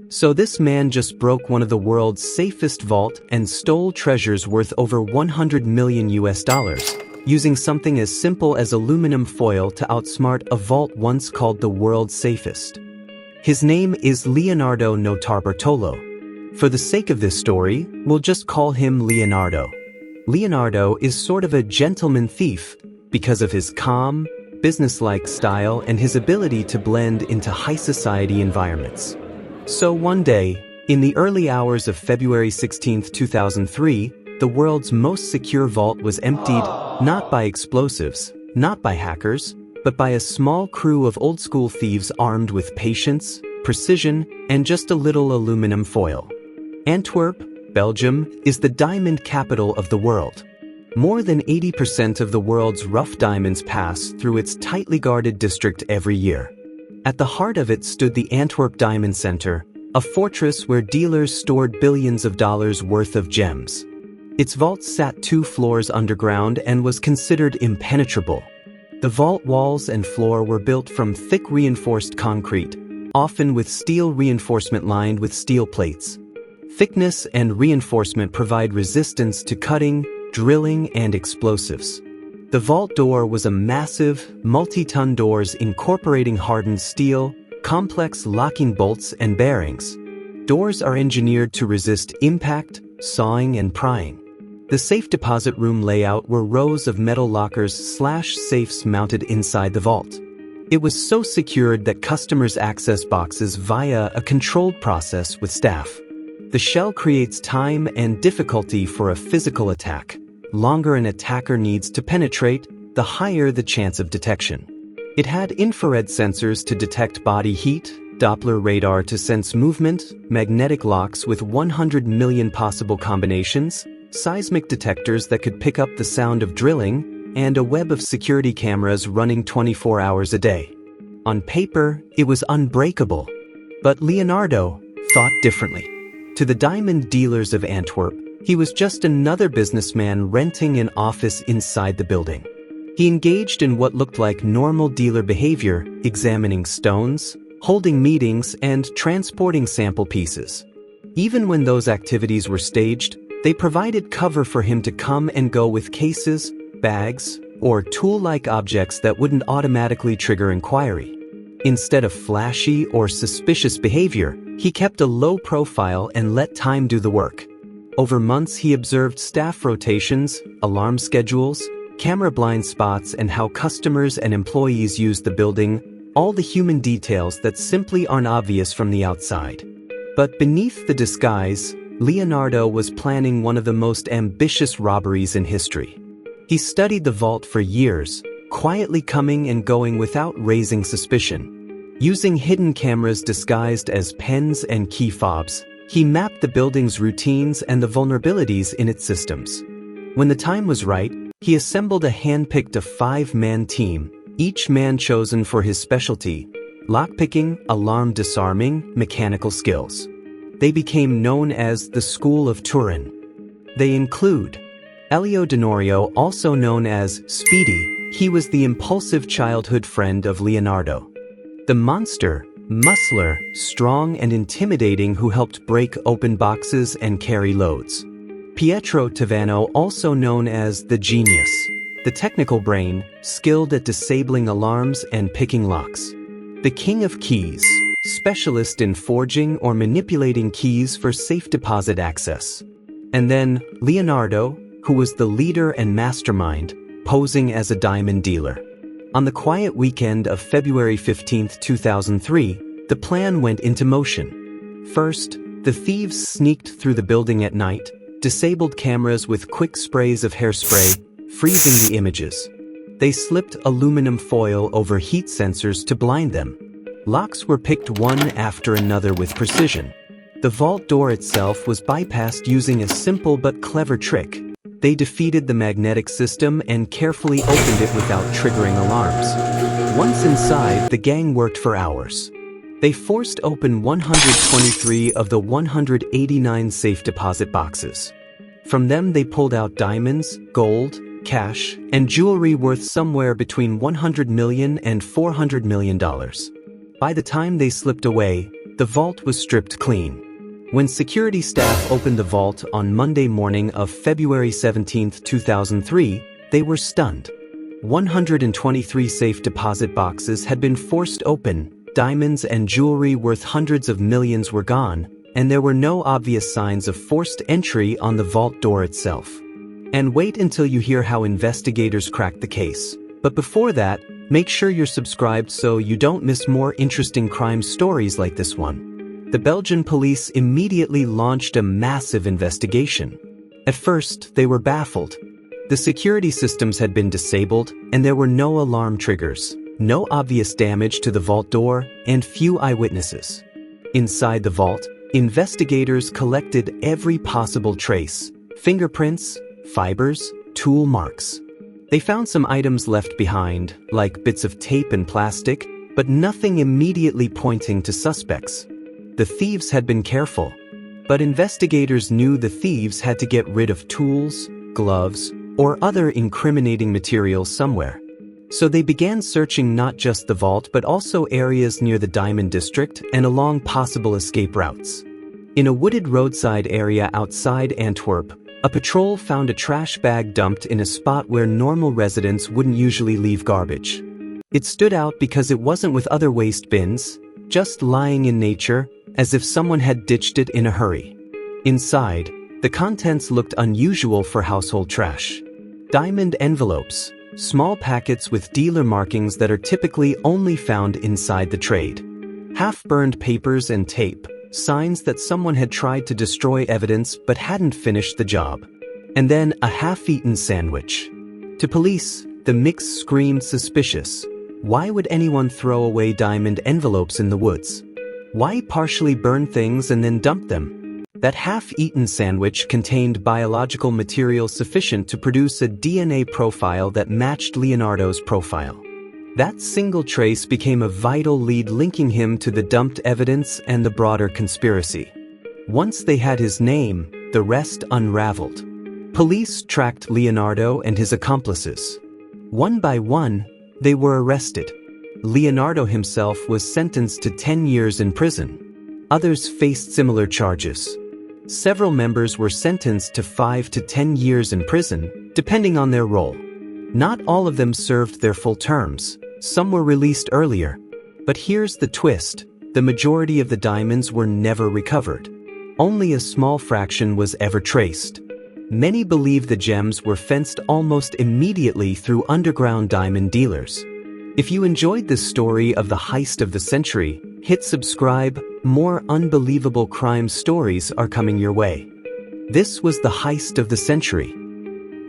So this man just broke one of the world's safest vault and stole treasures worth over 100 million US dollars, using something as simple as aluminum foil to outsmart a vault once called the world's safest. His name is Leonardo Notarbartolo. For the sake of this story, we'll just call him Leonardo. Leonardo is sort of a gentleman thief because of his calm, businesslike style and his ability to blend into high society environments. So one day, in the early hours of February 16, 2003, the world's most secure vault was emptied, not by explosives, not by hackers, but by a small crew of old-school thieves armed with patience, precision, and just a little aluminum foil. Antwerp, Belgium, is the diamond capital of the world. More than 80% of the world's rough diamonds pass through its tightly guarded district every year. At the heart of it stood the Antwerp Diamond Center, a fortress where dealers stored billions of dollars worth of gems. Its vault sat 2 floors underground and was considered impenetrable. The vault walls and floor were built from thick reinforced concrete, often with steel reinforcement lined with steel plates. Thickness and reinforcement provide resistance to cutting, drilling, and explosives. The vault door was a massive, multi-ton doors incorporating hardened steel, complex locking bolts and bearings. Doors are engineered to resist impact, sawing, and prying. The safe deposit room layout were rows of metal lockers/safes mounted inside the vault. It was so secured that customers access boxes via a controlled process with staff. The shell creates time and difficulty for a physical attack. Longer an attacker needs to penetrate, the higher the chance of detection. It had infrared sensors to detect body heat, Doppler radar to sense movement, magnetic locks with 100 million possible combinations, seismic detectors that could pick up the sound of drilling, and a web of security cameras running 24 hours a day. On paper, it was unbreakable. But Leonardo thought differently. To the diamond dealers of Antwerp, he was just another businessman renting an office inside the building. He engaged in what looked like normal dealer behavior, examining stones, holding meetings, and transporting sample pieces. Even when those activities were staged, they provided cover for him to come and go with cases, bags, or tool-like objects that wouldn't automatically trigger inquiry. Instead of flashy or suspicious behavior, he kept a low profile and let time do the work. Over months, he observed staff rotations, alarm schedules, camera blind spots, and how customers and employees used the building, all the human details that simply aren't obvious from the outside. But beneath the disguise, Leonardo was planning one of the most ambitious robberies in history. He studied the vault for years, quietly coming and going without raising suspicion. Using hidden cameras disguised as pens and key fobs, he mapped the building's routines and the vulnerabilities in its systems. When the time was right, he assembled a hand-picked 5-man team, each man chosen for his specialty: lockpicking, alarm disarming, mechanical skills. They became known as the School of Turin. They include Elio Denorio, also known as Speedy. He was the impulsive childhood friend of Leonardo. The monster, Muscler, strong and intimidating, who helped break open boxes and carry loads. Pietro Tavano, also known as the Genius, the technical brain, skilled at disabling alarms and picking locks. The King of Keys, specialist in forging or manipulating keys for safe deposit access. And then Leonardo, who was the leader and mastermind, posing as a diamond dealer. On the quiet weekend of February 15, 2003, the plan went into motion. First, the thieves sneaked through the building at night, disabled cameras with quick sprays of hairspray, freezing the images. They slipped aluminum foil over heat sensors to blind them. Locks were picked one after another with precision. The vault door itself was bypassed using a simple but clever trick. They defeated the magnetic system and carefully opened it without triggering alarms. Once inside, the gang worked for hours. They forced open 123 of the 189 safe deposit boxes. From them, they pulled out diamonds, gold, cash, and jewelry worth somewhere between $100 million and $400 million. By the time they slipped away, the vault was stripped clean. When security staff opened the vault on Monday morning of February 17, 2003, they were stunned. 123 safe deposit boxes had been forced open, diamonds and jewelry worth hundreds of millions were gone, and there were no obvious signs of forced entry on the vault door itself. And wait until you hear how investigators cracked the case. But before that, make sure you're subscribed so you don't miss more interesting crime stories like this one. The Belgian police immediately launched a massive investigation. At first, they were baffled. The security systems had been disabled, and there were no alarm triggers, no obvious damage to the vault door, and few eyewitnesses. Inside the vault, investigators collected every possible trace: fingerprints, fibers, tool marks. They found some items left behind, like bits of tape and plastic, but nothing immediately pointing to suspects. The thieves had been careful, but investigators knew the thieves had to get rid of tools, gloves, or other incriminating materials somewhere. So they began searching not just the vault but also areas near the Diamond District and along possible escape routes. In a wooded roadside area outside Antwerp, a patrol found a trash bag dumped in a spot where normal residents wouldn't usually leave garbage. It stood out because it wasn't with other waste bins, just lying in nature, as if someone had ditched it in a hurry. Inside, the contents looked unusual for household trash. Diamond envelopes, small packets with dealer markings that are typically only found inside the trade. Half-burned papers and tape, signs that someone had tried to destroy evidence but hadn't finished the job. And then a half-eaten sandwich. To police, the mix screamed suspicious. Why would anyone throw away diamond envelopes in the woods? Why partially burn things and then dump them? That half-eaten sandwich contained biological material sufficient to produce a DNA profile that matched Leonardo's profile. That single trace became a vital lead linking him to the dumped evidence and the broader conspiracy. Once they had his name, the rest unraveled. Police tracked Leonardo and his accomplices. One by one, they were arrested. Leonardo himself was sentenced to 10 years in prison. Others faced similar charges. Several members were sentenced to 5 to 10 years in prison, depending on their role. Not all of them served their full terms. Some were released earlier. But here's the twist: the majority of the diamonds were never recovered. Only a small fraction was ever traced. Many believe the gems were fenced almost immediately through underground diamond dealers. If you enjoyed this story of the heist of the century, hit subscribe. More unbelievable crime stories are coming your way. This was the heist of the century.